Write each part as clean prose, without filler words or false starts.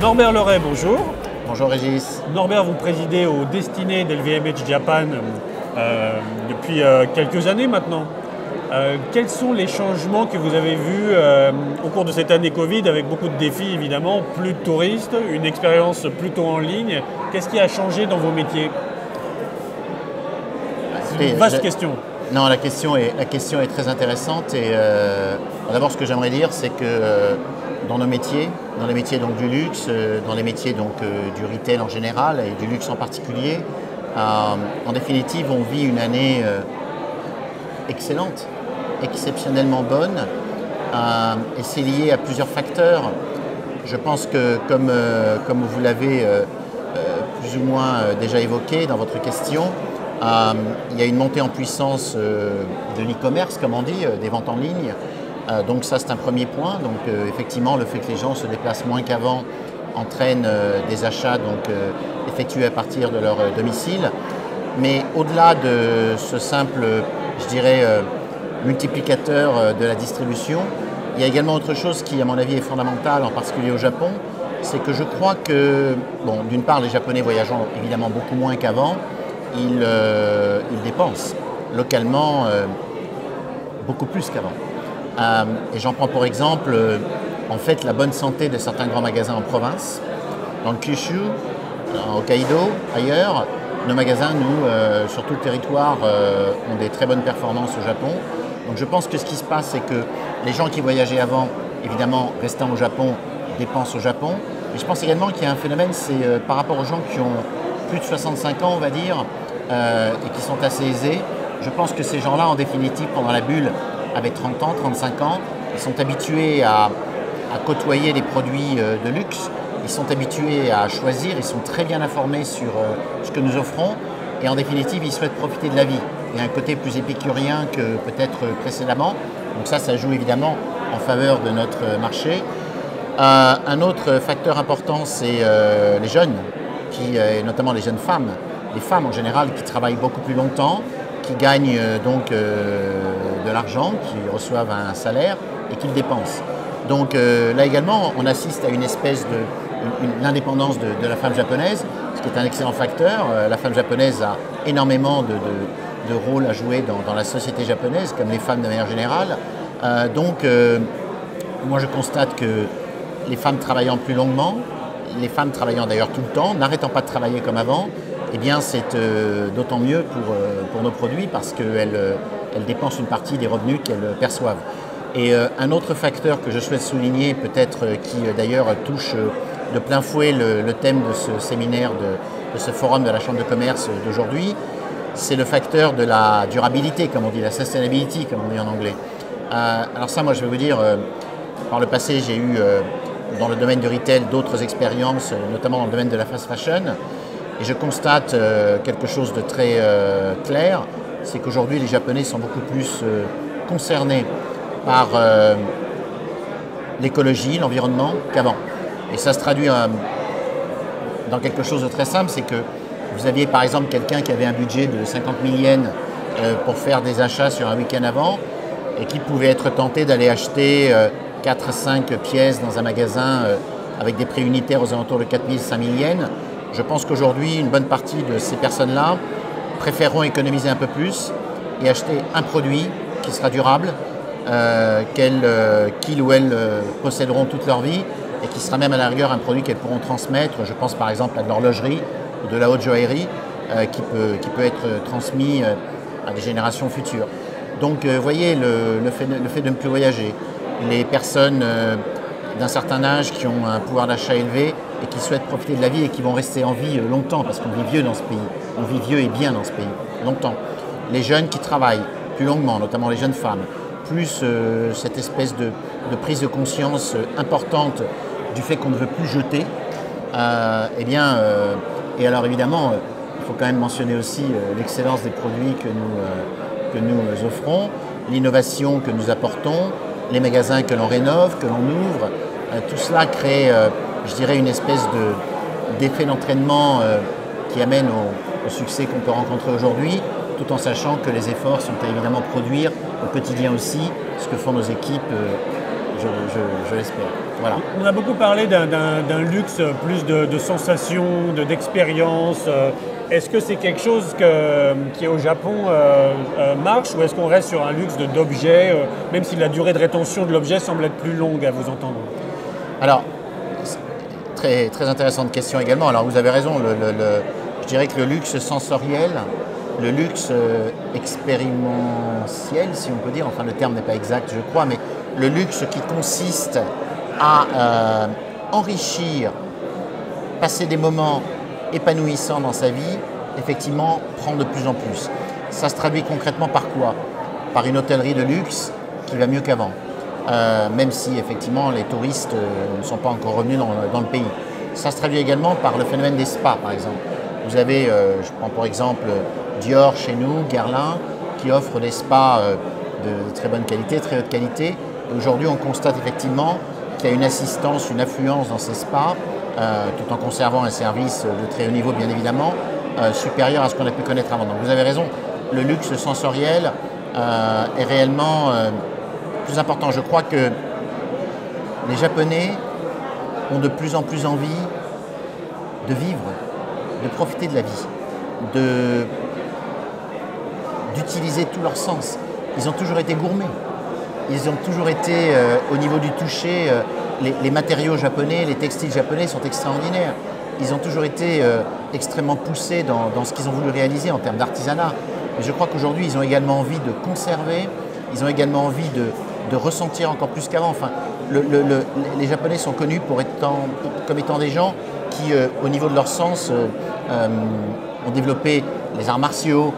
Norbert Leray, bonjour. Bonjour Régis. Norbert, vous présidez au Destiné d'LVMH Japan depuis quelques années maintenant. Quels sont les changements que vous avez vus au cours de cette année Covid, avec beaucoup de défis évidemment, plus de touristes, une expérience plutôt en ligne? Qu'est-ce qui a changé dans vos métiers? C'est une vaste question. Non, la question est très intéressante et d'abord ce que j'aimerais dire c'est que dans les métiers donc, du luxe, dans les métiers donc, du retail en général et du luxe en particulier, en définitive on vit une année excellente, exceptionnellement bonne et c'est lié à plusieurs facteurs. Je pense que comme vous l'avez plus ou moins déjà évoqué dans votre question, il y a une montée en puissance de l'e-commerce, comme on dit, des ventes en ligne. Donc ça c'est un premier point. Donc effectivement le fait que les gens se déplacent moins qu'avant entraîne des achats donc, effectués à partir de leur domicile. Mais au-delà de ce simple, je dirais, multiplicateur de la distribution, il y a également autre chose qui à mon avis est fondamentale, en particulier au Japon, c'est que je crois que, bon, d'une part les Japonais voyageant évidemment beaucoup moins qu'avant, ils dépensent localement beaucoup plus qu'avant. Et j'en prends pour exemple en fait la bonne santé de certains grands magasins en province, dans le Kyushu, en Hokkaido, ailleurs. Nos magasins, nous, sur tout le territoire, ont des très bonnes performances au Japon. Donc je pense que ce qui se passe, c'est que les gens qui voyageaient avant, évidemment restant au Japon, dépensent au Japon. Mais je pense également qu'il y a un phénomène, c'est par rapport aux gens qui ont plus de 65 ans, on va dire, et qui sont assez aisés. Je pense que ces gens-là, en définitive, pendant la bulle, avec 30 ans, 35 ans, ils sont habitués à côtoyer des produits de luxe, ils sont habitués à choisir, ils sont très bien informés sur ce que nous offrons et en définitive, ils souhaitent profiter de la vie. Il y a un côté plus épicurien que peut-être précédemment, donc ça joue évidemment en faveur de notre marché. Un autre facteur important, c'est les jeunes, notamment les jeunes femmes, les femmes en général qui travaillent beaucoup plus longtemps, qui gagnent donc de l'argent, qui reçoivent un salaire et qui le dépensent. Donc là également, on assiste à une espèce l'indépendance de la femme japonaise, ce qui est un excellent facteur. La femme japonaise a énormément de rôles à jouer dans la société japonaise, comme les femmes de manière générale. Donc moi je constate que les femmes travaillant plus longuement, les femmes travaillant d'ailleurs tout le temps, n'arrêtant pas de travailler comme avant, eh bien c'est d'autant mieux pour nos produits parce qu'elles dépensent une partie des revenus qu'elles perçoivent. Et un autre facteur que je souhaite souligner, peut-être qui d'ailleurs touche de plein fouet le thème de ce séminaire, de ce forum de la Chambre de commerce d'aujourd'hui, c'est le facteur de la durabilité, comme on dit, la sustainability, comme on dit en anglais. Alors ça, moi je vais vous dire, par le passé j'ai eu dans le domaine du retail d'autres expériences, notamment dans le domaine de la fast fashion, et je constate quelque chose de très clair, c'est qu'aujourd'hui les Japonais sont beaucoup plus concernés par l'écologie, l'environnement qu'avant. Et ça se traduit dans quelque chose de très simple, c'est que vous aviez par exemple quelqu'un qui avait un budget de 50 000 yens pour faire des achats sur un week-end avant et qui pouvait être tenté d'aller acheter 4-5 pièces dans un magasin avec des prix unitaires aux alentours de 4 000, 5 000 yens. Je pense qu'aujourd'hui, une bonne partie de ces personnes-là préféreront économiser un peu plus et acheter un produit qui sera durable, qu'ils ou elles posséderont toute leur vie et qui sera même à la rigueur un produit qu'elles pourront transmettre. Je pense par exemple à de l'horlogerie ou de la haute joaillerie qui peut être transmis à des générations futures. Donc vous voyez, le fait de ne plus voyager, les personnes d'un certain âge qui ont un pouvoir d'achat élevé et qui souhaitent profiter de la vie et qui vont rester en vie longtemps parce qu'on vit vieux dans ce pays, on vit vieux et bien dans ce pays, longtemps. Les jeunes qui travaillent plus longuement, notamment les jeunes femmes, plus cette espèce de prise de conscience importante du fait qu'on ne veut plus jeter, eh bien, et alors évidemment, il faut quand même mentionner aussi l'excellence des produits que nous offrons, l'innovation que nous apportons, les magasins que l'on rénove, que l'on ouvre, tout cela crée, je dirais, une espèce d'effet d'entraînement qui amène au succès qu'on peut rencontrer aujourd'hui, tout en sachant que les efforts sont à évidemment produire au quotidien aussi, ce que font nos équipes, je l'espère. Voilà. On a beaucoup parlé d'un luxe plus de sensations, d'expérience. Est-ce que c'est quelque chose qui au Japon marche, ou est-ce qu'on reste sur un luxe d'objets, même si la durée de rétention de l'objet semble être plus longue à vous entendre? Alors, très, très intéressante question également. Alors vous avez raison, je dirais que le luxe sensoriel, le luxe expérimentiel, si on peut dire, enfin le terme n'est pas exact je crois, mais le luxe qui consiste à enrichir, passer des moments épanouissants dans sa vie, effectivement prend de plus en plus. Ça se traduit concrètement par quoi? Par une hôtellerie de luxe qui va mieux qu'avant, même si effectivement les touristes ne sont pas encore revenus dans le pays. Ça se traduit également par le phénomène des spas par exemple. Vous avez, je prends pour exemple Dior chez nous, Guerlain, qui offre des spas de très bonne qualité, très haute qualité. Aujourd'hui, on constate effectivement qu'il y a une assistance, une affluence dans ces spas, tout en conservant un service de très haut niveau, bien évidemment, supérieur à ce qu'on a pu connaître avant. Donc vous avez raison, le luxe sensoriel est réellement plus important. Je crois que les Japonais ont de plus en plus envie de vivre, de profiter de la vie, d'utiliser tous leurs sens. Ils ont toujours été gourmets. Ils ont toujours été, au niveau du toucher, les matériaux japonais, les textiles japonais sont extraordinaires. Ils ont toujours été extrêmement poussés dans ce qu'ils ont voulu réaliser en termes d'artisanat. Mais je crois qu'aujourd'hui, ils ont également envie de conserver, ils ont également envie de ressentir encore plus qu'avant. Enfin, les Japonais sont connus comme étant des gens qui, au niveau de leur sens, ont développé les arts martiaux,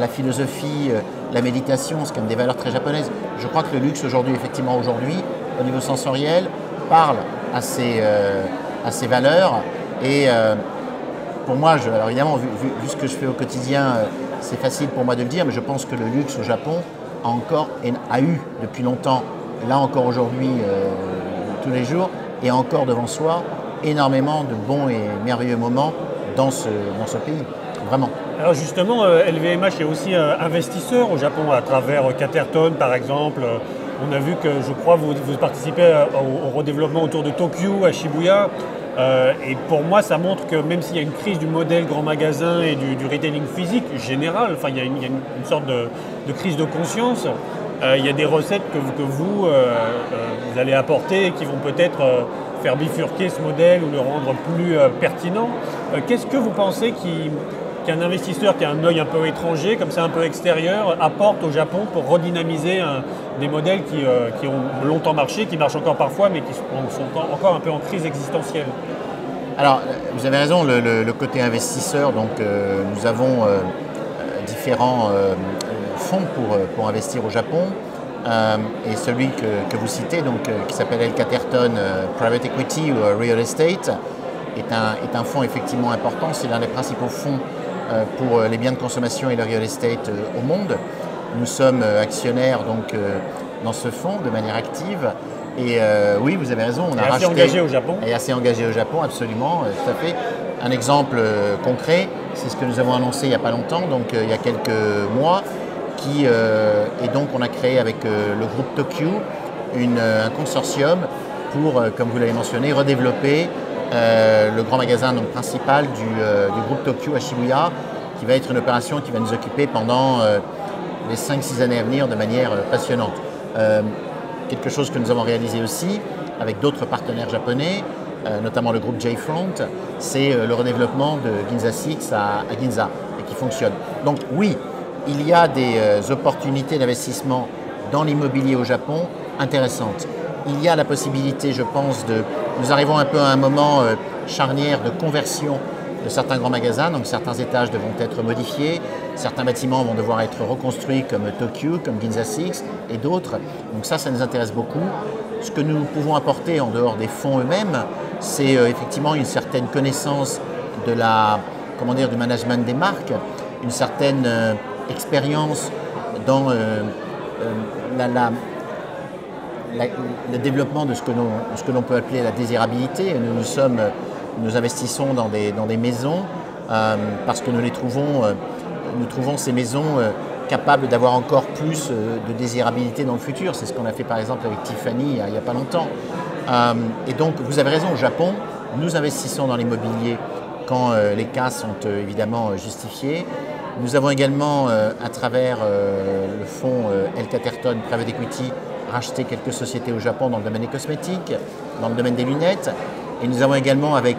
la philosophie, la méditation, c'est quand même des valeurs très japonaises. Je crois que le luxe aujourd'hui, effectivement aujourd'hui, au niveau sensoriel, parle à ces valeurs. Et pour moi, alors évidemment, vu ce que je fais au quotidien, c'est facile pour moi de le dire, mais je pense que le luxe au Japon a eu depuis longtemps, là encore aujourd'hui, tous les jours, et encore devant soi, énormément de bons et merveilleux moments dans ce pays, vraiment. Alors justement, LVMH est aussi investisseur au Japon à travers Caterton par exemple. On a vu que, je crois, vous participez au redéveloppement autour de Tokyo, à Shibuya. Et pour moi, ça montre que même s'il y a une crise du modèle grand magasin et du retailing physique général, enfin, il y a une sorte de crise de conscience, il y a des recettes que vous allez apporter et qui vont peut-être faire bifurquer ce modèle ou le rendre plus pertinent. Qu'est-ce que vous pensez qu'un investisseur qui a un œil un peu étranger, comme ça un peu extérieur, apporte au Japon pour redynamiser des modèles qui ont longtemps marché, qui marchent encore parfois, mais qui sont encore un peu en crise existentielle? Alors, vous avez raison, le côté investisseur, donc nous avons différents fonds pour investir au Japon. Et celui que vous citez, donc, qui s'appelle El Caterton Private Equity ou Real Estate, est un fonds effectivement important. C'est l'un des principaux fonds pour les biens de consommation et le real estate au monde. Nous sommes actionnaires donc, dans ce fonds de manière active. Et oui, vous avez raison, on a racheté. Assez engagé au Japon. Et assez engagé au Japon, absolument, tout à fait. Un exemple concret, c'est ce que nous avons annoncé il n'y a pas longtemps, donc il y a quelques mois, et donc on a créé avec le groupe Tokyu un consortium pour, comme vous l'avez mentionné, redévelopper le grand magasin donc, principal du groupe Tokyu à Shibuya, qui va être une opération qui va nous occuper pendant les 5-6 années à venir de manière passionnante. Quelque chose que nous avons réalisé aussi avec d'autres partenaires japonais, notamment le groupe J-Front, c'est le redéveloppement de Ginza Six à Ginza, et qui fonctionne. Donc oui, il y a des opportunités d'investissement dans l'immobilier au Japon intéressantes. Il y a la possibilité, je pense, nous arrivons un peu à un moment charnière de conversion de certains grands magasins, donc certains étages devront être modifiés, certains bâtiments vont devoir être reconstruits comme Tokyu, comme Ginza Six et d'autres. Donc ça nous intéresse beaucoup. Ce que nous pouvons apporter en dehors des fonds eux-mêmes, c'est effectivement une certaine connaissance de du management des marques, une certaine expérience dans le développement de ce que l'on peut appeler la désirabilité. Nous investissons dans des maisons parce que nous trouvons ces maisons capable d'avoir encore plus de désirabilité dans le futur. C'est ce qu'on a fait par exemple avec Tiffany il n'y a pas longtemps. Et donc vous avez raison, au Japon, nous investissons dans l'immobilier quand les cas sont évidemment justifiés. Nous avons également, à travers le fonds L. Catterton Private Equity, racheté quelques sociétés au Japon dans le domaine des cosmétiques, dans le domaine des lunettes. Et nous avons également avec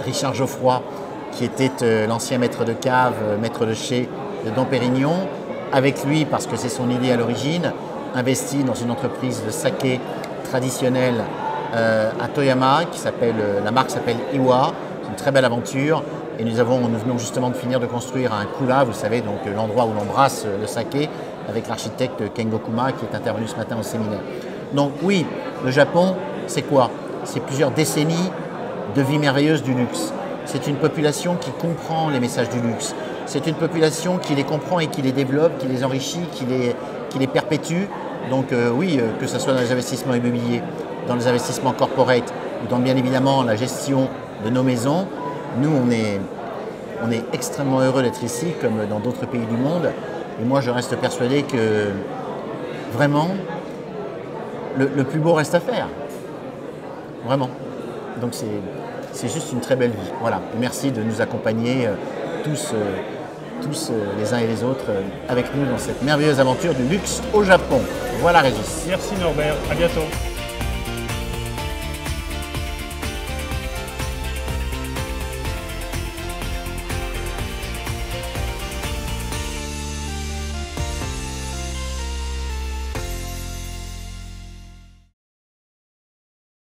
Richard Geoffroy, qui était l'ancien maître de cave, maître de chez de Dom Pérignon, avec lui, parce que c'est son idée à l'origine, investi dans une entreprise de saké traditionnel à Toyama, la marque s'appelle Iwa. C'est une très belle aventure. Et nous venons justement de finir de construire un kula, vous savez, donc l'endroit où l'on brasse le saké, avec l'architecte Kengo Kuma qui est intervenu ce matin au séminaire. Donc oui, le Japon, c'est quoi? C'est plusieurs décennies de vie merveilleuse du luxe. C'est une population qui comprend les messages du luxe. C'est une population qui les comprend et qui les développe, qui les enrichit, qui les perpétue. Donc oui, que ce soit dans les investissements immobiliers, dans les investissements corporate, ou dans bien évidemment la gestion de nos maisons, nous on est extrêmement heureux d'être ici, comme dans d'autres pays du monde. Et moi je reste persuadé que vraiment, le plus beau reste à faire. Vraiment. Donc c'est juste une très belle vie. Voilà. Et merci de nous accompagner tous les uns et les autres avec nous dans cette merveilleuse aventure du luxe au Japon. Voilà Régis. Merci Norbert, à bientôt.